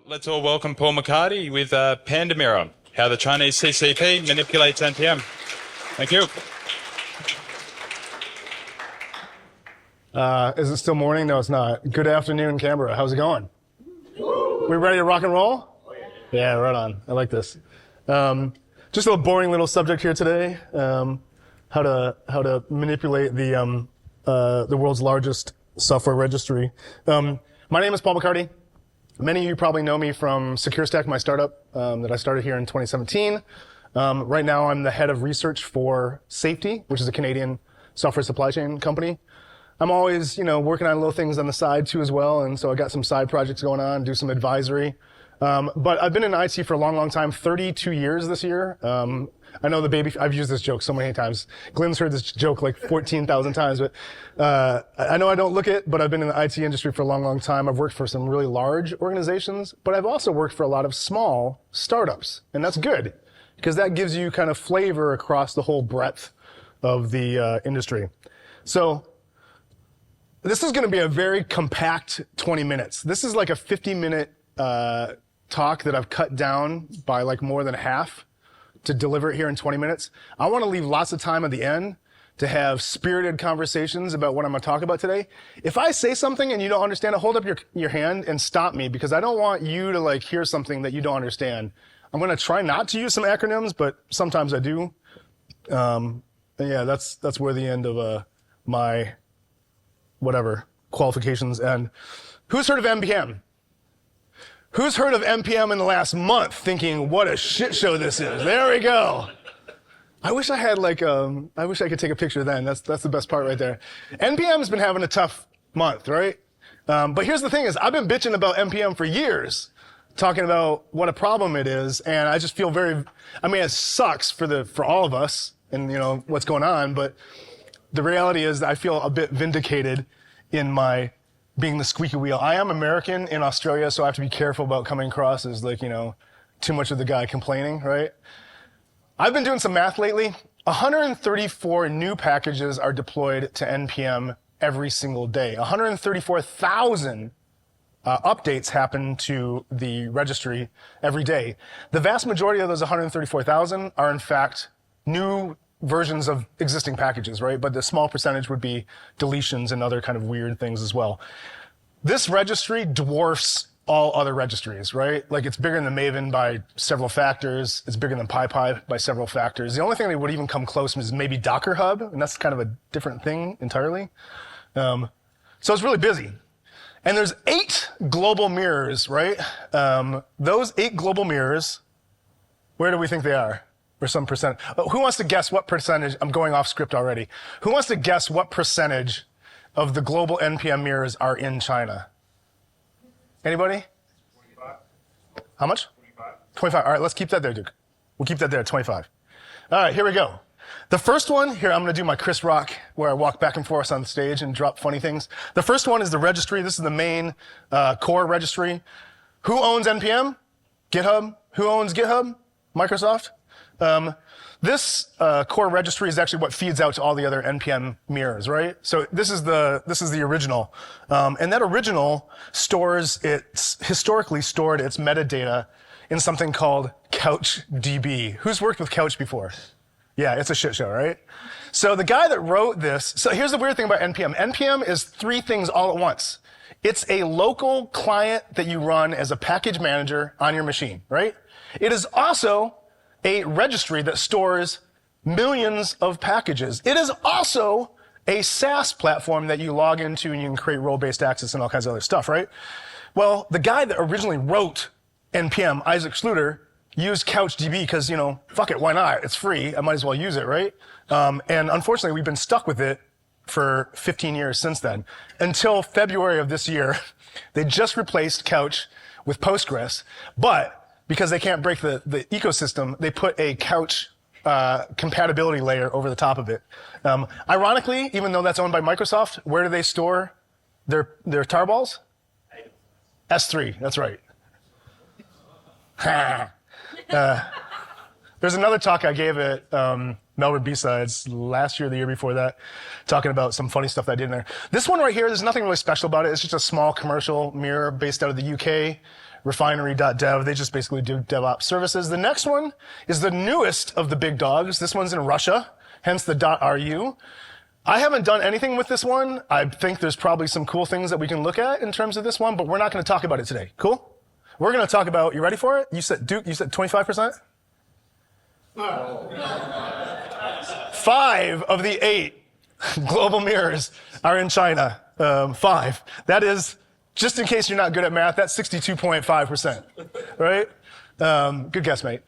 Let's all welcome Paul McCarty with Panda Mirror, how the Chinese CCP manipulates NPM. Thank you. Is it still morning? No, it's not. Good afternoon, Canberra. How's it going? We ready to rock and roll? Yeah, right on. I like this. Just a boring little subject here today. How to manipulate the world's largest software registry. My name is Paul McCarty. Many of you probably know me from SecureStack, my startup that I started here in 2017. Right now, I'm the head of research for Safety, which is a Canadian software supply chain company. I'm always, working on little things on the side too as well, and so I got some side projects going on, do some advisory. But I've been in IT for a long, long time, 32 years this year. I know I've used this joke so many times. Glenn's heard this joke like 14,000 times, but I know I don't look it, but I've been in the IT industry for a long, long time. I've worked for some really large organizations, but I've also worked for a lot of small startups, and that's good because that gives you kind of flavor across the whole breadth of the industry. So this is going to be a very compact 20 minutes. This is like a 50-minute talk that I've cut down by like more than half to deliver it here in 20 minutes. I want to leave lots of time at the end to have spirited conversations about what I'm going to talk about today. If I say something and you don't understand it, hold up your hand and stop me, because I don't want you to hear something that you don't understand. I'm going to try not to use some acronyms, but sometimes I do. And yeah, that's where the end of my qualifications end. Who's heard of NPM? Who's heard of NPM in the last month thinking, what a shit show this is? There we go. I wish I had I wish I could take a picture then. That's the best part right there. NPM's been having a tough month, right? But here's the thing is, I've been bitching about NPM for years, talking about what a problem it is, and I just feel it sucks for all of us and what's going on, but the reality is I feel a bit vindicated in my being the squeaky wheel. I am American in Australia, so I have to be careful about coming across as too much of the guy complaining, right? I've been doing some math lately. 134 new packages are deployed to NPM every single day. 134,000 updates happen to the registry every day. The vast majority of those 134,000 are in fact new versions of existing packages, right? But the small percentage would be deletions and other kind of weird things as well. This registry dwarfs all other registries, right? It's bigger than Maven by several factors. It's bigger than PyPy by several factors. The only thing that would even come close is maybe Docker Hub, and that's kind of a different thing entirely. So it's really busy. And there's 8 global mirrors, right? Those 8 global mirrors, where do we think they are? Or some percent. Who wants to guess what percentage? I'm going off script already. Who wants to guess what percentage of the global NPM mirrors are in China? Anybody? 25. How much? 25. 25. All right, let's keep that there, Duke. We'll keep that there, 25. All right, here we go. The first one, here, I'm going to do my Chris Rock, where I walk back and forth on the stage and drop funny things. The first one is the registry. This is the main core registry. Who owns NPM? GitHub. Who owns GitHub? Microsoft. This core registry is actually what feeds out to all the other NPM mirrors, right? So this is the original, and that original historically stored its metadata in something called CouchDB. Who's worked with Couch before? Yeah, it's a shit show, right? So the guy that wrote this. So here's the weird thing about NPM. NPM is 3 things all at once. It's a local client that you run as a package manager on your machine, right? It is also a registry that stores millions of packages. It is also a SaaS platform that you log into and you can create role-based access and all kinds of other stuff, right? Well, the guy that originally wrote NPM, Isaac Schluter, used CouchDB because, fuck it, why not? It's free. I might as well use it, right? And unfortunately, we've been stuck with it for 15 years since then. Until February of this year, they just replaced Couch with Postgres, but because they can't break the ecosystem, they put a Couch compatibility layer over the top of it. Ironically, even though that's owned by Microsoft, where do they store their tarballs? S3, that's right. There's another talk I gave at malware B-Sides last year, the year before that, talking about some funny stuff that I did in there. This one right here, there's nothing really special about it. It's just a small commercial mirror based out of the UK. refinery.dev. They just basically do DevOps services. The next one is the newest of the big dogs. This one's in Russia, hence the .ru. I haven't done anything with this one. I think there's probably some cool things that we can look at in terms of this one, but we're not going to talk about it today. Cool? We're going to talk about, you ready for it? You said, Duke, you said 25%? 5 of the 8 global mirrors are in China. 5. That is, just in case you're not good at math, that's 62.5%, right? Good guess, mate.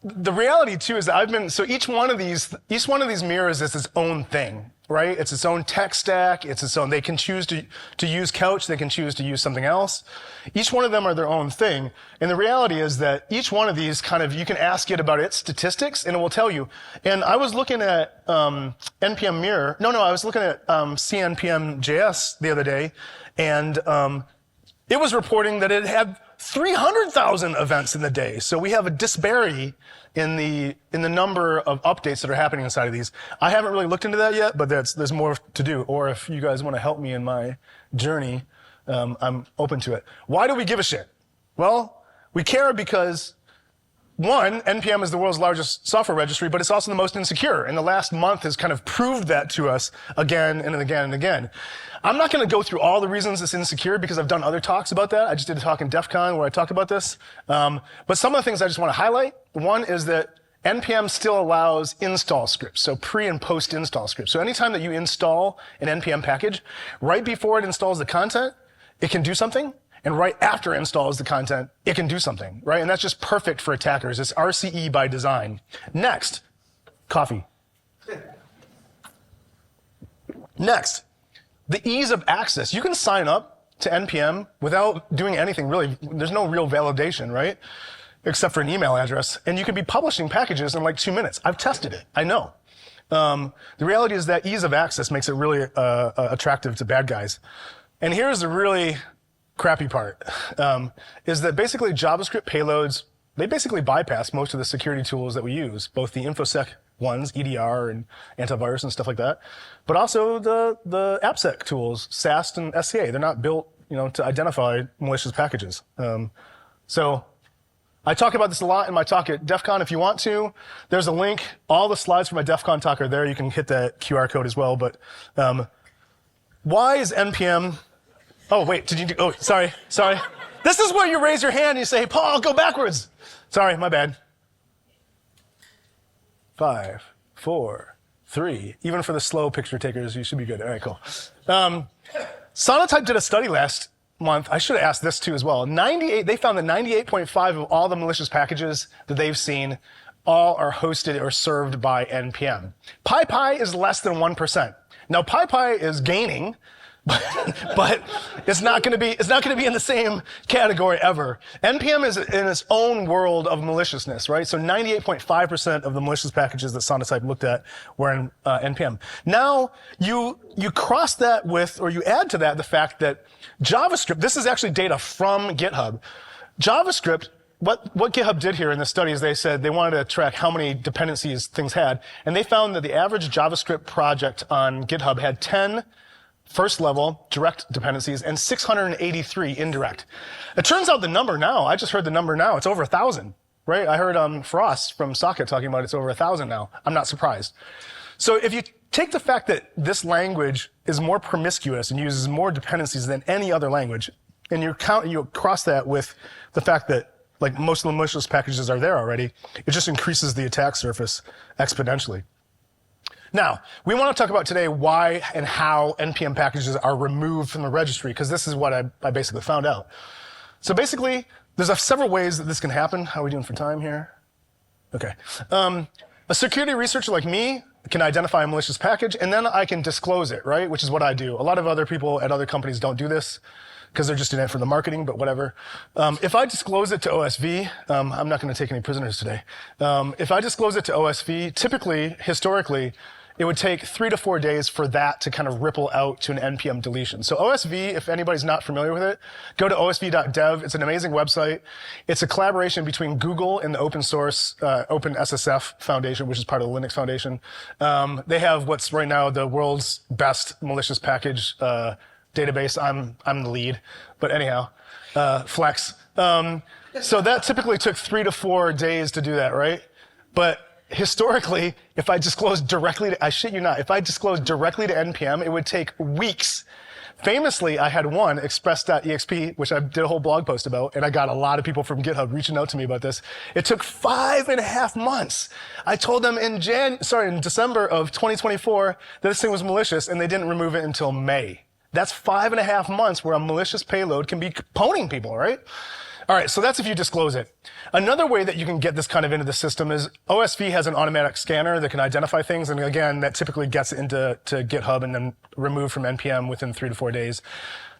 The reality too is that so each one of these mirrors is its own thing, right? It's its own tech stack. It's its own. They can choose to use Couch. They can choose to use something else. Each one of them are their own thing. And the reality is that each one of these you can ask it about its statistics and it will tell you. And I was looking at, NPM Mirror. I was looking at, CNPM.js the other day and, it was reporting that it had 300,000 events in the day. So we have a disparity in the number of updates that are happening inside of these. I haven't really looked into that yet, but there's more to do. Or if you guys want to help me in my journey, I'm open to it. Why do we give a shit? Well, we care because one, NPM is the world's largest software registry, but it's also the most insecure. And the last month has kind of proved that to us again and again and again. I'm not going to go through all the reasons it's insecure because I've done other talks about that. I just did a talk in DEF CON where I talked about this. But some of the things I just want to highlight. One is that NPM still allows install scripts, so pre and post install scripts. So anytime that you install an NPM package, right before it installs the content, it can do something. And right after it installs the content, it can do something, right? And that's just perfect for attackers. It's RCE by design. Next, coffee. Next, the ease of access. You can sign up to NPM without doing anything really. There's no real validation, right? Except for an email address. And you can be publishing packages in like 2 minutes. I've tested it. I know. The reality is that ease of access makes it really attractive to bad guys. And here's the really crappy part, is that basically JavaScript payloads, they basically bypass most of the security tools that we use, both the InfoSec ones, EDR and antivirus and stuff like that, but also the AppSec tools, SAST and SCA. They're not built, to identify malicious packages. So I talk about this a lot in my talk at DEF CON if you want to. There's a link. All the slides for my DEF CON talk are there. You can hit that QR code as well. But why is NPM... Oh, wait, sorry. This is where you raise your hand and you say, hey, Paul, go backwards. Sorry, my bad. 5, 4, 3. Even for the slow picture takers, you should be good. All right, cool. Sonatype did a study last month. I should have asked this too as well. They found that 98.5 of all the malicious packages that they've seen all are hosted or served by NPM. PyPy is less than 1%. Now, PyPy is gaining, but it's not going to be in the same category ever. NPM is in its own world of maliciousness, right? So 98.5% of the malicious packages that Sonatype looked at were in NPM. Now you cross that with, or you add to that the fact that JavaScript. This is actually data from GitHub. JavaScript. What GitHub did here in this study is they said they wanted to track how many dependencies things had, and they found that the average JavaScript project on GitHub had 10 first-level direct dependencies and 683 indirect. It turns out the number now, I just heard the number now, it's over 1,000, right? I heard Frost from Socket talking about it's over 1,000 now. I'm not surprised. So if you take the fact that this language is more promiscuous and uses more dependencies than any other language, and you cross that with the fact that like most of the malicious packages are there already, it just increases the attack surface exponentially. Now, we want to talk about today why and how NPM packages are removed from the registry, because this is what I basically found out. So basically, there's several ways that this can happen. How are we doing for time here? Okay. A security researcher like me can identify a malicious package, and then I can disclose it, right? Which is what I do. A lot of other people at other companies don't do this because they're just in it for the marketing, but whatever. If I disclose it to OSV, I'm not going to take any prisoners today. If I disclose it to OSV, typically, historically, it would take 3 to 4 days for that to kind of ripple out to an NPM deletion. So OSV, if anybody's not familiar with it, go to osv.dev. It's an amazing website. It's a collaboration between Google and the open source OpenSSF Foundation, which is part of the Linux Foundation. They have what's right now the world's best malicious package database. I'm the lead, but anyhow, flex. So that typically took 3 to 4 days to do that, right? But historically, if I disclosed directly to, I shit you not, if I disclosed directly to NPM, it would take weeks. Famously, I had one, express.exp, which I did a whole blog post about, and I got a lot of people from GitHub reaching out to me about this. It took 5.5 months. I told them in December of 2024 that this thing was malicious, and they didn't remove it until May. That's 5.5 months where a malicious payload can be pwning people, right? All right, so that's if you disclose it. Another way that you can get this kind of into the system is OSV has an automatic scanner that can identify things, and again, that typically gets into GitHub and then removed from NPM within 3 to 4 days.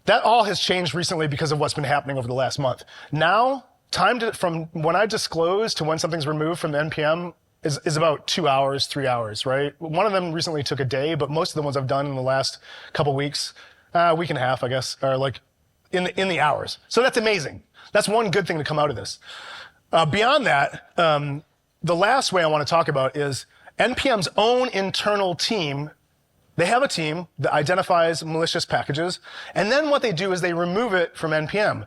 That all has changed recently because of what's been happening over the last month. Now, from when I disclose to when something's removed from NPM is about 2 hours, 3 hours, right? One of them recently took a day, but most of the ones I've done in the last couple weeks, week and a half, I guess, are like in the hours. So that's amazing. That's one good thing to come out of this. Beyond that, the last way I want to talk about is NPM's own internal team. They have a team that identifies malicious packages, and then what they do is they remove it from NPM.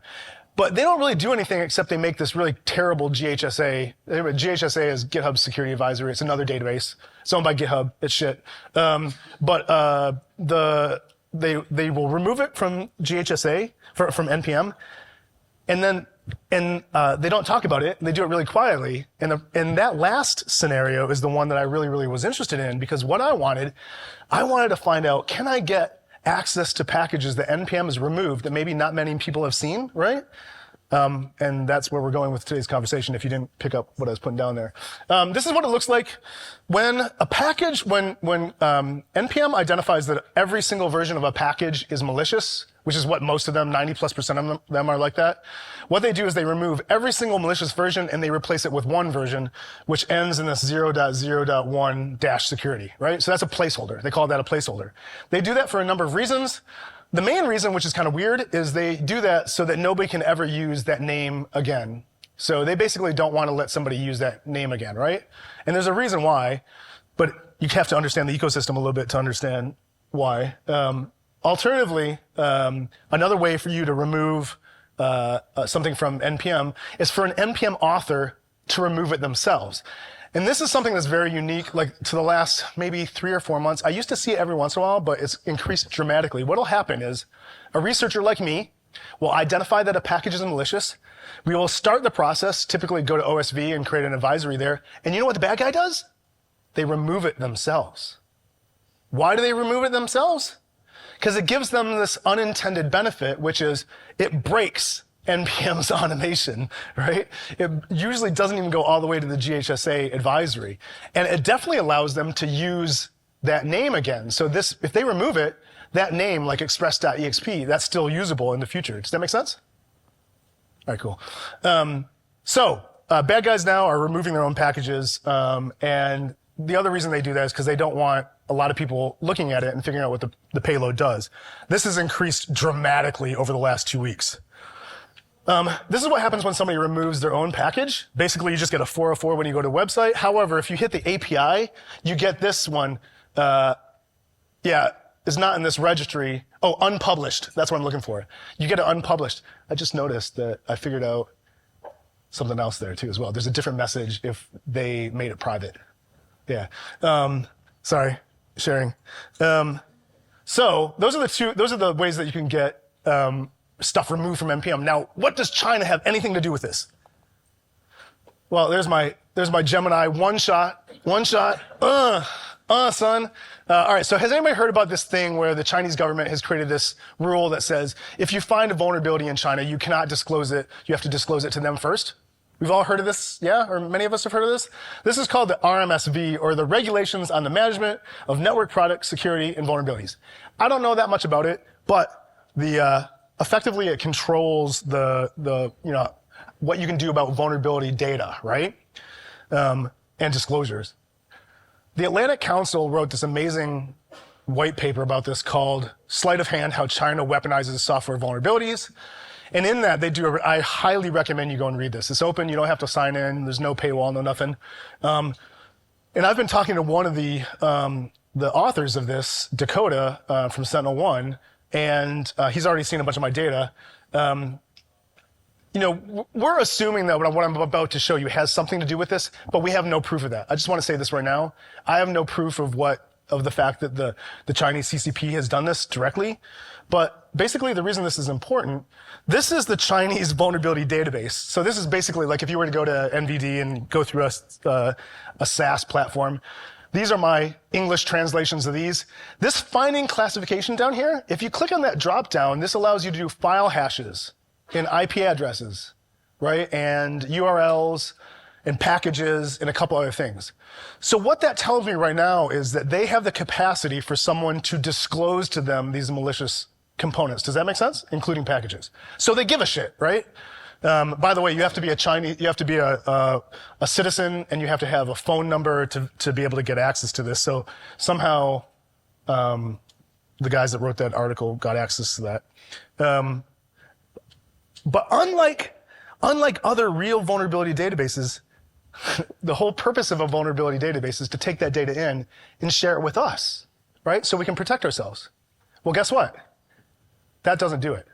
But they don't really do anything except they make this really terrible GHSA. GHSA is GitHub Security Advisory. It's another database. It's owned by GitHub. It's shit. They will remove it from GHSA, from NPM, and they don't talk about it. They do it really quietly. And that last scenario is the one that I really, really was interested in, because what I wanted to find out, can I get access to packages that NPM has removed that maybe not many people have seen, right? And that's where we're going with today's conversation, if you didn't pick up what I was putting down there. This is what it looks like when a package, when NPM identifies that every single version of a package is malicious, which is what most of them, 90+% of them are like that. What they do is they remove every single malicious version and they replace it with one version, which ends in this 0.0.1 security, right? So that's a placeholder. They call that a placeholder. They do that for a number of reasons. The main reason, which is kind of weird, is they do that so that nobody can ever use that name again. So they basically don't want to let somebody use that name again, right? And there's a reason why, but you have to understand the ecosystem a little bit to understand why. Alternatively, another way for you to remove something from NPM is for an NPM author to remove it themselves. And this is something that's very unique, like to the last maybe 3 or 4 months. I used to see it every once in a while, but it's increased dramatically. What'll happen is a researcher like me will identify that a package is malicious. We will start the process, typically go to OSV and create an advisory there. And you know what the bad guy does? They remove it themselves. Why do they remove it themselves? Because it gives them this unintended benefit, which is it breaks NPM's automation, right? It usually doesn't even go all the way to the GHSA advisory. And it definitely allows them to use that name again. So if they remove it, that name, like express.exp, that's still usable in the future. Does that make sense? All right, cool. Bad guys now are removing their own packages. And the other reason they do that is because they don't want a lot of people looking at it and figuring out what the payload does. This has increased dramatically over the last 2 weeks. This is what happens when somebody removes their own package. Basically, you just get a 404 when you go to a website. However, if you hit the API, you get this one. It's not in this registry. Oh, unpublished. That's what I'm looking for. You get it unpublished. I just noticed that I figured out something else there too as well. There's a different message if they made it private. Yeah. Sorry, sharing. So those are the ways that you can get stuff removed from NPM. Now, what does China have anything to do with this? Well, there's my Gemini one shot, son. All right, so has anybody heard about this thing where the Chinese government has created this rule that says if you find a vulnerability in China, you cannot disclose it. You have to disclose it to them first? We've all heard of this, yeah? Or many of us have heard of this? This is called the RMSV, or the Regulations on the Management of Network Product Security and Vulnerabilities. I don't know that much about it, but effectively it controls what you can do about vulnerability data, right? And disclosures. The Atlantic Council wrote this amazing white paper about this called Sleight of Hand: How China Weaponizes Software Vulnerabilities. And in that, I highly recommend you go and read this. It's open, you don't have to sign in, there's no paywall, no nothing. And I've been talking to one of the authors of this, Dakota, from SentinelOne, and he's already seen a bunch of my data. We're assuming that what I'm about to show you has something to do with this, but we have no proof of that. I just want to say this right now. I have no proof of the fact that the Chinese CCP has done this directly. But basically the reason this is important, this is the Chinese vulnerability database. So this is basically like if you were to go to NVD and go through a SaaS platform. These are my English translations of these. This finding classification down here, if you click on that drop down, this allows you to do file hashes and IP addresses, right? And URLs and packages and a couple other things. So what that tells me right now is that they have the capacity for someone to disclose to them these malicious components. Does that make sense? Including packages. So they give a shit, right? By the way, you have to be a citizen, and you have to have a phone number to be able to get access to this. So somehow, the guys that wrote that article got access to that. But unlike other real vulnerability databases, the whole purpose of a vulnerability database is to take that data in and share it with us, right? So we can protect ourselves. Well, guess what? That doesn't do it,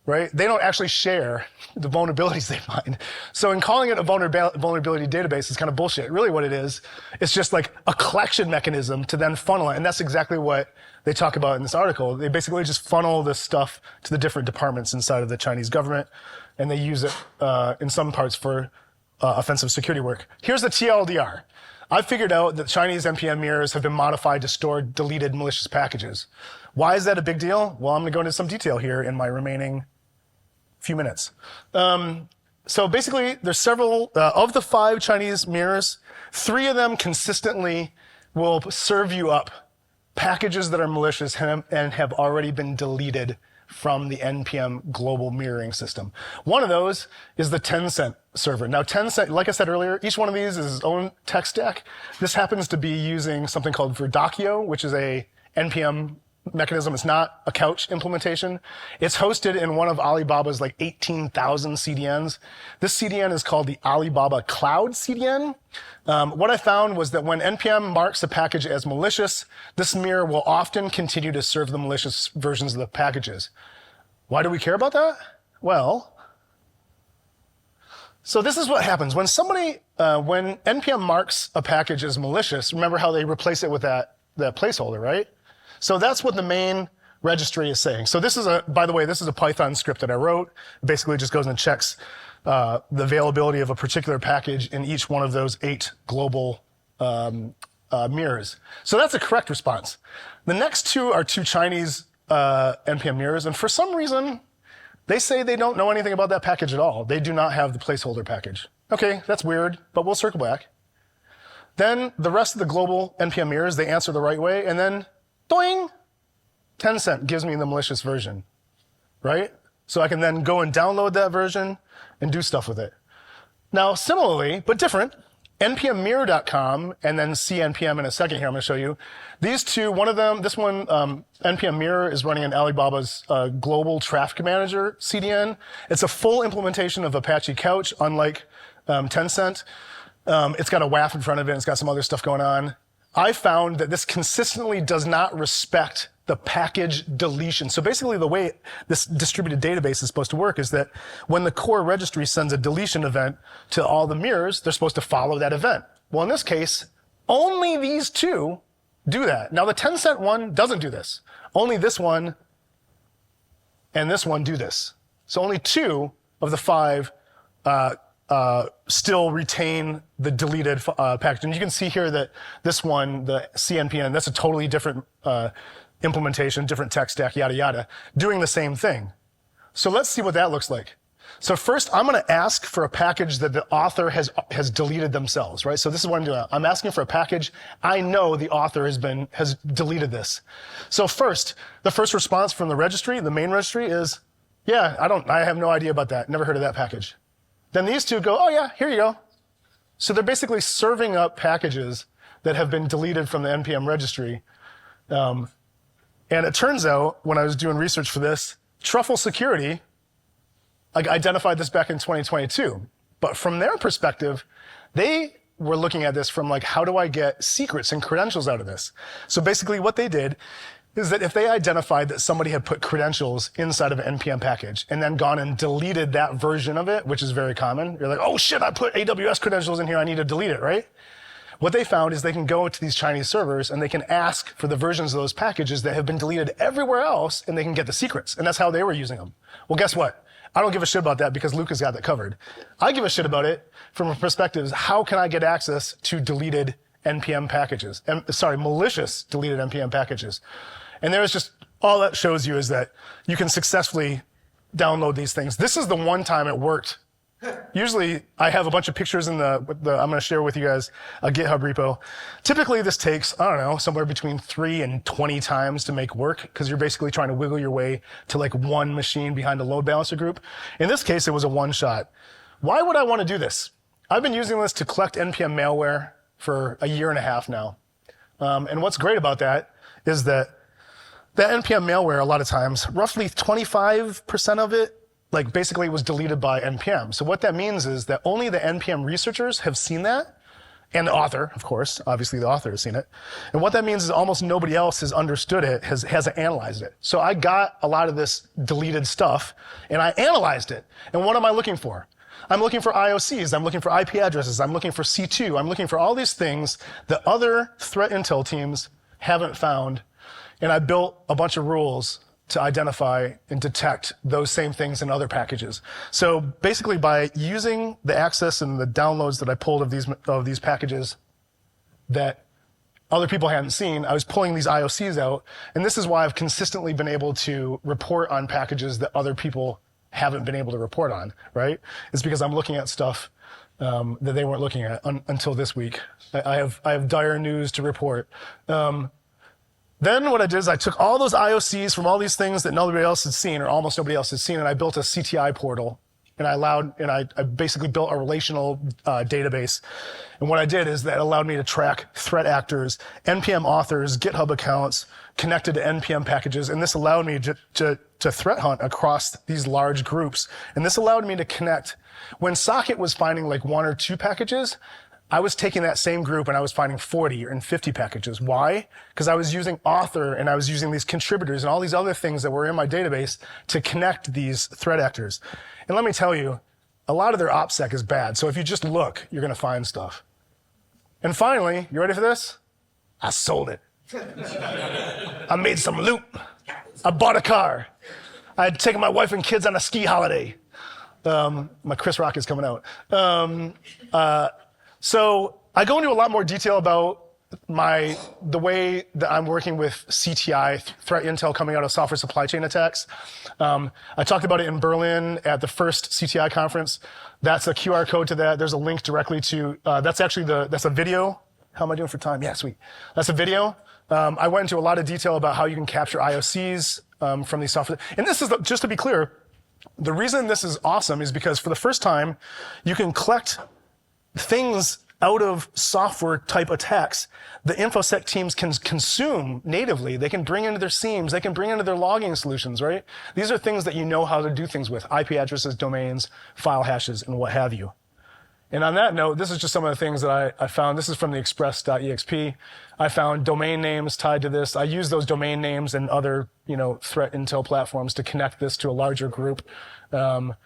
right? They don't actually share the vulnerabilities they find. So in calling it a vulnerability database is kind of bullshit. Really what it is, it's just like a collection mechanism to then funnel it. And that's exactly what they talk about in this article. They basically just funnel this stuff to the different departments inside of the Chinese government, and they use it in some parts for offensive security work. Here's the TLDR. I've figured out that Chinese NPM mirrors have been modified to store deleted malicious packages. Why is that a big deal? Well, I'm going to go into some detail here in my remaining few minutes. So basically, there's several, of the 5 Chinese mirrors, 3 of them consistently will serve you up packages that are malicious and have already been deleted from the NPM global mirroring system. One of those is the Tencent server. Now, Tencent, like I said earlier, each one of these is its own tech stack. This happens to be using something called Verdacchio, which is a NPM mechanism. It's not a couch implementation. It's hosted in one of Alibaba's like 18,000 CDNs. This CDN is called the Alibaba Cloud CDN. What I found was that when NPM marks a package as malicious, this mirror will often continue to serve the malicious versions of the packages. Why do we care about that? Well, so this is what happens. When when NPM marks a package as malicious, remember how they replace it with that placeholder, right? So that's what the main registry is saying. So this is by the way, this is a Python script that I wrote. It basically just goes and checks the availability of a particular package in each one of those 8 global mirrors. So that's a correct response. The next 2 are 2 Chinese NPM mirrors, and for some reason, they say they don't know anything about that package at all. They do not have the placeholder package. Okay, that's weird, but we'll circle back. Then the rest of the global NPM mirrors, they answer the right way, and then doing, Tencent gives me the malicious version, right? So I can then go and download that version and do stuff with it. Now, similarly, but different, npmmirror.com and then CNPM in a second here, I'm going to show you. These 2, one of them, this one, NPM Mirror is running in Alibaba's global traffic manager CDN. It's a full implementation of Apache Couch, unlike Tencent. It's got a WAF in front of it, and it's got some other stuff going on. I found that this consistently does not respect the package deletion. So basically the way this distributed database is supposed to work is that when the core registry sends a deletion event to all the mirrors, they're supposed to follow that event. Well, in this case, only these 2 do that. Now the Tencent one doesn't do this. Only this one and this one do this. So only 2 of the 5 still retain the deleted package. And you can see here that this one, the CNPN, that's a totally different implementation, different tech stack, yada, yada, doing the same thing. So let's see what that looks like. So first, I'm going to ask for a package that the author has deleted themselves, right? So this is what I'm doing. I'm asking for a package. I know the author has deleted this. So first, the first response from the registry, the main registry is, yeah, I have no idea about that. Never heard of that package. Then these 2 go, oh yeah, here you go. So they're basically serving up packages that have been deleted from the NPM registry. And it turns out, when I was doing research for this, Truffle Security identified this back in 2022. But from their perspective, they were looking at this from how do I get secrets and credentials out of this? So basically what they did is that if they identified that somebody had put credentials inside of an NPM package and then gone and deleted that version of it, which is very common, you're like, oh shit, I put AWS credentials in here, I need to delete it, right? What they found is they can go to these Chinese servers and they can ask for the versions of those packages that have been deleted everywhere else, and they can get the secrets. And that's how they were using them. Well, guess what? I don't give a shit about that because Luke has got that covered. I give a shit about it from a perspective, how can I get access to deleted NPM packages? Malicious deleted NPM packages. And there's just, all that shows you is that you can successfully download these things. This is the one time it worked. Usually I have a bunch of pictures in I'm going to share with you guys a GitHub repo. Typically this takes, I don't know, somewhere between 3 and 20 times to make work, because you're basically trying to wiggle your way to like one machine behind a load balancer group. In this case, it was a one shot. Why would I want to do this? I've been using this to collect NPM malware for a year and a half now. And what's great about that is that NPM malware, a lot of times, roughly 25% of it, like basically was deleted by NPM. So what that means is that only the NPM researchers have seen that, and the author, of course, obviously the author has seen it. And what that means is almost nobody else has understood it, hasn't analyzed it. So I got a lot of this deleted stuff, and I analyzed it. And what am I looking for? I'm looking for IOCs, I'm looking for IP addresses, I'm looking for C2, I'm looking for all these things that other threat intel teams haven't found. And I built a bunch of rules to identify and detect those same things in other packages. So basically by using the access and the downloads that I pulled of these packages that other people hadn't seen, I was pulling these IOCs out. And this is why I've consistently been able to report on packages that other people haven't been able to report on, right? It's because I'm looking at stuff that they weren't looking at until this week. I have dire news to report. Then what I did is I took all those IOCs from all these things that nobody else had seen, or almost nobody else had seen, and I built a CTI portal. And I basically built a relational database. And what I did is that allowed me to track threat actors, NPM authors, GitHub accounts connected to NPM packages. And this allowed me to threat hunt across these large groups. And this allowed me to connect. When Socket was finding like 1 or 2 packages, I was taking that same group and I was finding 40 and 50 packages. Why? Because I was using author and I was using these contributors and all these other things that were in my database to connect these threat actors. And let me tell you, a lot of their OPSEC is bad. So if you just look, you're going to find stuff. And finally, you ready for this? I sold it. I made some loot. I bought a car. I had taken my wife and kids on a ski holiday. My Chris Rock is coming out. So I go into a lot more detail about the way that I'm working with CTI, threat intel coming out of software supply chain attacks. I talked about it in Berlin at the first CTI conference. That's a QR code to that. There's a link directly to, that's a video. How am I doing for time? Yeah, sweet. That's a video. I went into a lot of detail about how you can capture IOCs from these software. And this is, just to be clear, the reason this is awesome is because for the first time, you can collect things out of software type attacks the InfoSec teams can consume natively. They can bring into their SIEMs. They can bring into their logging solutions, right? These are things that you know how to do things with: IP addresses, domains, file hashes, and what have you. And on that note, this is just some of the things that I found. This is from the express.exp. I found domain names tied to this. I use those domain names and other, threat intel platforms to connect this to a larger group. And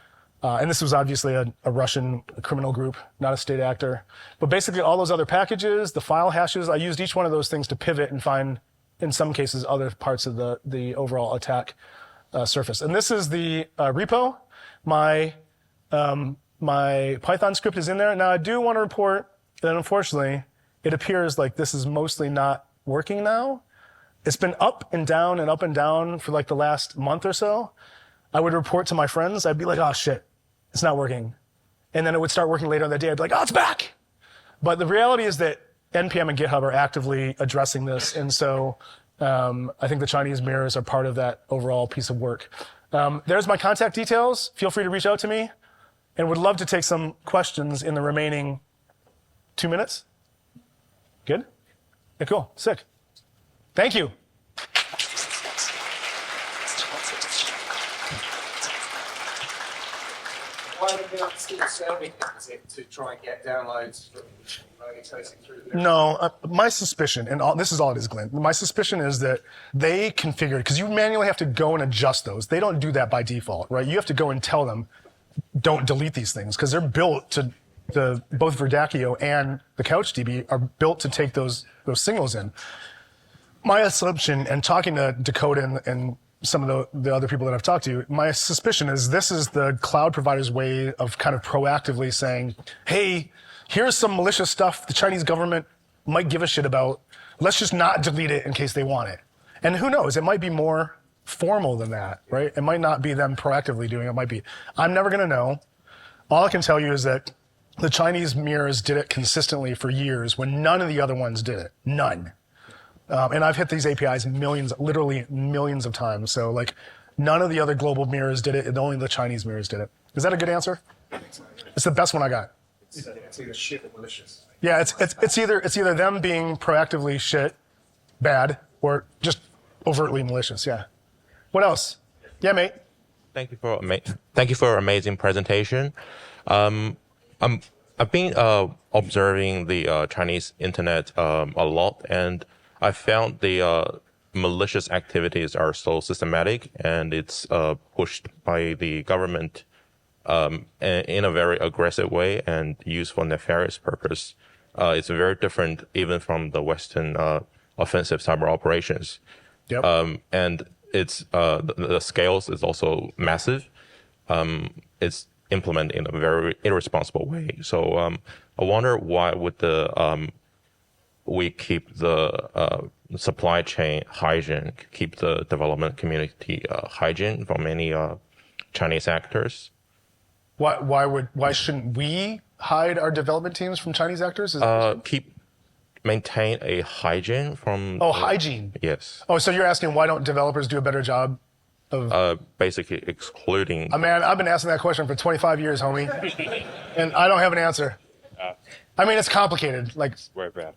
this was obviously a Russian criminal group, not a state actor. But basically all those other packages, the file hashes, I used each one of those things to pivot and find, in some cases, other parts of the overall attack surface. And this is the repo. My Python script is in there. Now I do want to report that unfortunately, it appears like this is mostly not working now. It's been up and down for like the last month or so. I would report to my friends. I'd be like, oh shit, it's not working. And then it would start working later in the day. I'd be like, oh, it's back. But the reality is that NPM and GitHub are actively addressing this. And so I think the Chinese mirrors are part of that overall piece of work. There's my contact details. Feel free to reach out to me. And would love to take some questions in the remaining 2 minutes. Good? Yeah, cool. Sick. Thank you. Why would they not still serving it to try and get downloads from tracing through the No, my suspicion, and this is all it is, Glenn. My suspicion is that they configured, because you manually have to go and adjust those. They don't do that by default, right? You have to go and tell them, don't delete these things, because they're built to, both Verdacchio and the CouchDB are built to take those signals in. My assumption, and talking to Dakota and some of the other people that I've talked to, my suspicion is this is the cloud provider's way of kind of proactively saying, hey, here's some malicious stuff the Chinese government might give a shit about. Let's just not delete it in case they want it. And who knows, it might be more formal than that, right? It might not be them proactively doing it. It might be. I'm never going to know. All I can tell you is that the Chinese mirrors did it consistently for years when none of the other ones did it. None. And I've hit these APIs literally millions of times. So like none of the other global mirrors did it, and only the Chinese mirrors did it. Is that a good answer? It's the best one I got. It's either shit or malicious. Yeah, it's either them being proactively shit, bad, or just overtly malicious. Yeah. What else? Yeah, mate. Thank you for an amazing presentation. I've been observing the Chinese internet a lot, and I found the malicious activities are so systematic, and it's pushed by the government in a very aggressive way and used for nefarious purpose. It's very different even from the Western offensive cyber operations. Yep. And it's the scales is also massive. It's implemented in a very irresponsible way. So I wonder why would we keep the supply chain hygiene, keep the development community hygiene from any Chinese actors? Why shouldn't we hide our development teams from Chinese actors? Maintain a hygiene from. Oh, hygiene. Yes. Oh, so you're asking why don't developers do a better job of basically excluding. Man, I've been asking that question for 25 years, homie, and I don't have an answer. I mean, it's complicated. Like, We're bad.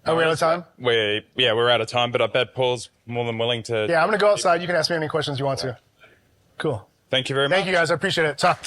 are we out of time? We're out of time, but I bet Paul's more than willing to. Yeah, I'm gonna go outside. You can ask me any questions you want to. Cool. Thank you very much. Thank you, guys. I appreciate it. Ta.